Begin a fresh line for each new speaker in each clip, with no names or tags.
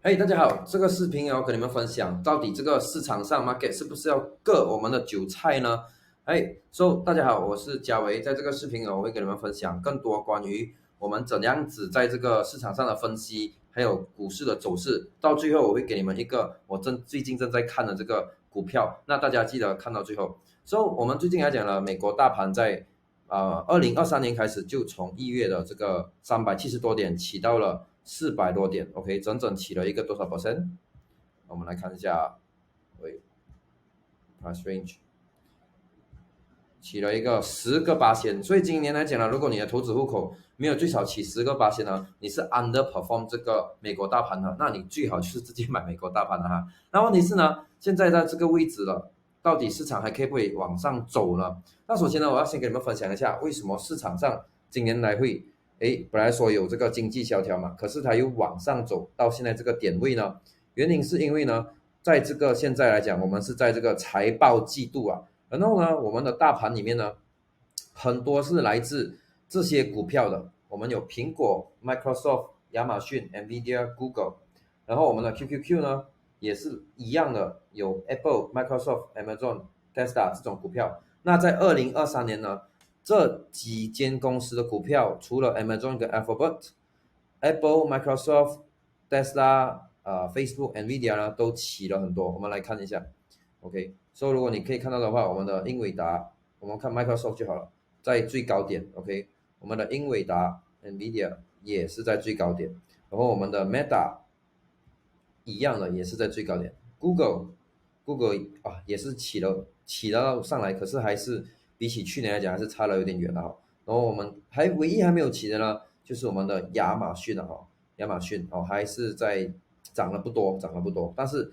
嘿，大家好，这个视频要跟你们分享，到底这个市场上 market 是不是要割我们的韭菜呢？嘿大家好，我是嘉维，在这个视频我会跟你们分享更多关于我们怎样子在这个市场上的分析，还有股市的走势。到最后我会给你们一个我最近正在看的这个股票，那大家记得看到最后。我们最近来讲了，美国大盘在2023年开始就从1月的这个370多点起到了400多点，OK，整整起了一个多少 percent？我们来看一下，喂，price range 起了一个10%，所以今年来讲呢，如果你的投资户口没有最少起10%呢，你是 underperform 这个美国大盘的，那你最好就是直接买美国大盘的哈。那问题是呢，现在在这个位置了，到底市场还可以不可以往上走呢？那首先呢，我要先给你们分享一下为什么市场上今年来会，本来说有这个经济萧条嘛，可是它又往上走到现在这个点位呢，原因是因为呢，在这个现在来讲，我们是在这个财报季度啊。然后呢，我们的大盘里面呢，很多是来自这些股票的。我们有苹果、Microsoft、亚马逊、Nvidia、Google，然后我们的 QQQ 呢也是一样的，有 Apple、Microsoft、Amazon、Tesla 这种股票。那在2023年呢，这几间公司的股票，除了 Amazon 跟 Alphabet、Apple、Microsoft、Tesla、Facebook、Nvidia 呢，都起了很多。我们来看一下。OK，如果你可以看到的话，我们的英伟达，我们看 Microsoft 就好了，在最高点。OK，我们的英伟达 Nvidia 也是在最高点，然后我们的 Meta 一样的也是在最高点。Google 也是起了上来，可是还是比起去年来讲还是差了有点远了哈。然后我们唯一还没有起的呢，就是我们的亚马逊亚马逊还是在涨了不多，但是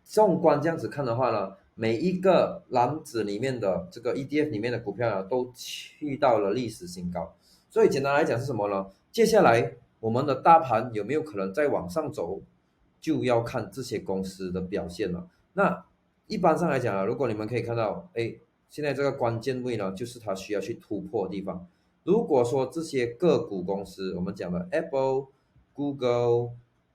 纵观这样子看的话呢，每一个篮子里面的这个 ETF 里面的股票呢，都去到了历史新高。所以简单来讲是什么呢？接下来我们的大盘有没有可能再往上走，就要看这些公司的表现了。那一般上来讲啊，如果你们可以看到，现在这个关键位呢，就是它需要去突破的地方。如果说这些个股公司，我们讲的 Apple、Google、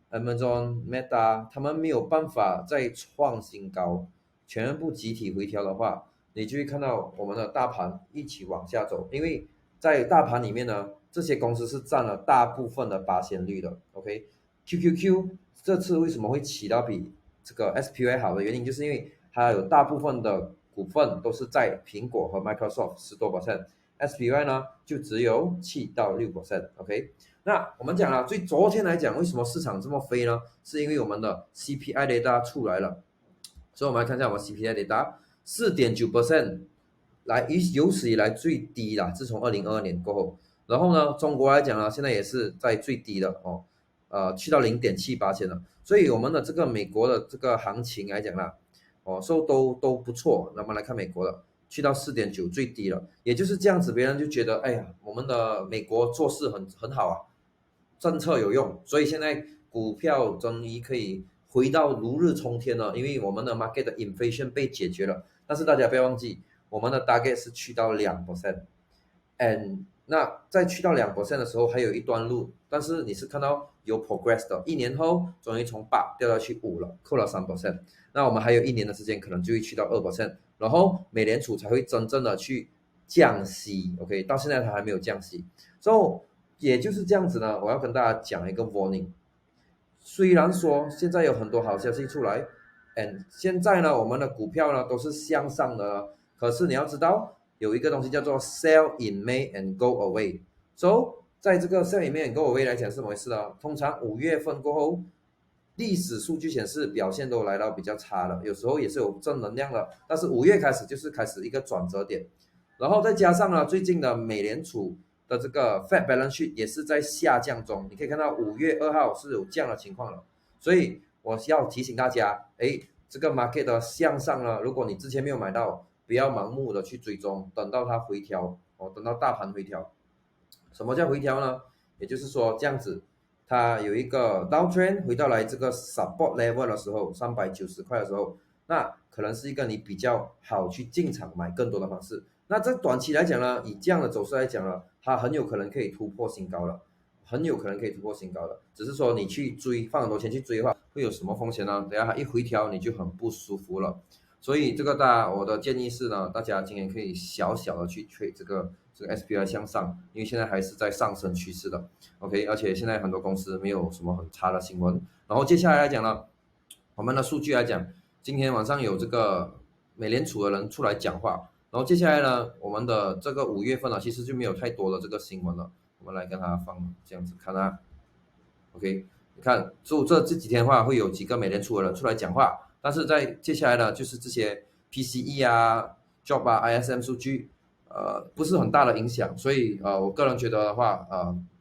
Amazon、Meta，他们没有办法再创新高，全部集体回调的话，你就会看到我们的大盘一起往下走。因为在大盘里面呢，这些公司是占了大部分的八仙率的。OK，QQQ 这次为什么会起到比这个 SPY 好的原因，就是因为它有大部分的股份都是在苹果和 Microsoft 10多%，SPY 呢就只有7到6%。OK，那我们讲了，昨天来讲，为什么市场这么飞呢？是因为我们的 CPI data 出来了，所以我们来看一下我们 CPI data 4.9%，有史以来最低啦，自从2022年过后。然后呢，中国来讲呢，现在也是在最低的去到0.78%了。所以我们的这个美国的这个行情来讲啦，都不错。那么来看美国的，去到4.9最低了，也就是这样子，别人就觉得，哎呀，我们的美国做事很好啊，政策有用，所以现在股票终于可以回到如日中天了，因为我们的 market 的 inflation 被解决了。但是大家不要忘记，我们的 target 是去到2%，and 那在去到2%的时候还有一段路，但是你是看到有 progress 的，一年后终于从8掉到去5了，扣了3%，那我们还有一年的时间可能就会去到2%，然后美联储才会真正的去降息。 OK， 到现在它还没有降息，所以也就是这样子呢，我要跟大家讲一个 warning。虽然说现在有很多好消息出来现在呢我们的股票呢都是向上的，可是你要知道有一个东西叫做 sell in May and go away。 在这个 sell in May and go away 来讲是怎么回事呢？通常5月份过后，历史数据显示表现都来到比较差了，有时候也是有正能量的，但是5月开始就是开始一个转折点。然后再加上呢，最近的美联储的这个 Fed balance sheet 也是在下降中，你可以看到5月2号是有这样的情况了。所以我要提醒大家，这个 market 的向上呢，如果你之前没有买到，不要盲目的去追踪，等到它回调等到大盘回调。什么叫回调呢？也就是说这样子，它有一个 downtrend 回到来这个 support level 的时候，390块的时候，那可能是一个你比较好去进场买更多的方式。那在短期来讲呢，以这样的走势来讲呢，它很有可能可以突破新高了。很有可能可以突破新高的，只是说你去追，放很多钱去追的话，会有什么风险呢？等下它一回调你就很不舒服了。所以这个我的建议是呢，大家今天可以小小的去 trade 这个 SPY 向上，因为现在还是在上升趋势的 ，OK， 而且现在很多公司没有什么很差的新闻。然后接下来来讲呢，我们的数据来讲，今天晚上有这个美联储的人出来讲话，然后接下来呢，我们的这个5月份呢，其实就没有太多的这个新闻了。我们来跟它放这样子看啊，OK，你看，就这几天的话，会有几个美联储的人出来讲话，但是在接下来呢，就是这些 PCE 啊、Job 啊、ISM 数据，不是很大的影响，所以我个人觉得的话，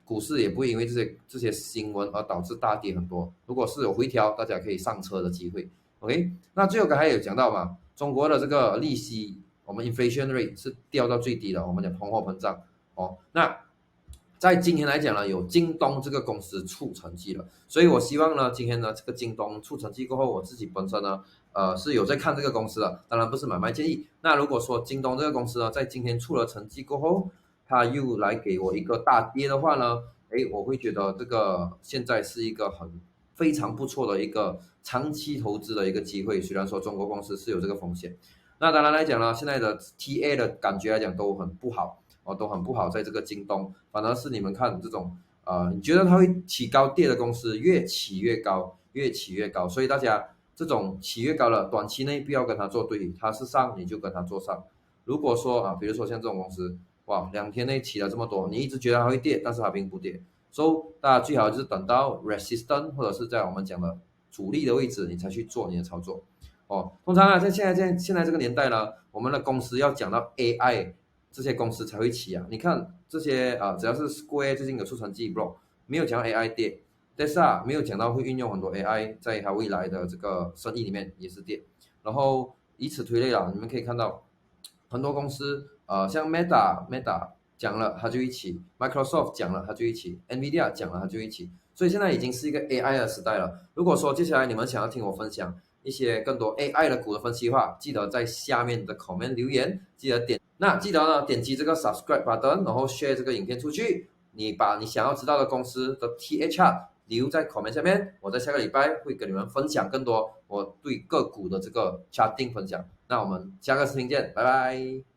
股市也不会因为这些新闻而导致大跌很多。如果是有回调，大家可以上车的机会。OK，那最后刚才有讲到嘛，中国的这个利息，我们 inflation rate 是掉到最低的，我们讲通货膨胀哦。那在今天来讲呢，有京东这个公司出成绩了，所以我希望呢，今天呢这个京东出成绩过后，我自己本身呢，是有在看这个公司的，当然不是买卖建议。那如果说京东这个公司呢，在今天出了成绩过后，它又来给我一个大跌的话呢，我会觉得这个现在是一个非常不错的一个长期投资的一个机会。虽然说中国公司是有这个风险，那当然来讲呢，现在的 TA 的感觉来讲都很不好。都很不好，在这个京东，反而是你们看这种你觉得它会起高跌的公司，越起越高，越起越高，所以大家这种起越高了，短期内不要跟它做对，它是上你就跟它做上。如果说比如说像这种公司，哇，2天内起了这么多，你一直觉得它会跌，但是它并不跌，所以大家最好就是等到 resistance 或者是在我们讲的阻力的位置，你才去做你的操作。通常在现在这个年代呢，我们的公司要讲到 AI。这些公司才会起啊！你看这些只要是 Square 最近有出成绩 ，bro， 没有讲到 AI 跌 ，Tesla 没有讲到会运用很多 AI 在它未来的这个生意里面也是跌，然后以此推类啊，你们可以看到很多公司像 Meta 讲了它就一起 ，Microsoft 讲了它就一起 ，NVIDIA 讲了它就一起，所以现在已经是一个 AI 的时代了。如果说接下来你们想要听我分享一些更多 AI 的股的分析的话，记得在下面的 comment 留言，记得点击这个 subscribe button， 然后 share 这个影片出去。你把你想要知道的公司的 THR 留在 comment 下面，我在下个礼拜会跟你们分享更多我对个股的这个 charting 分享。那我们下个视频见，拜拜。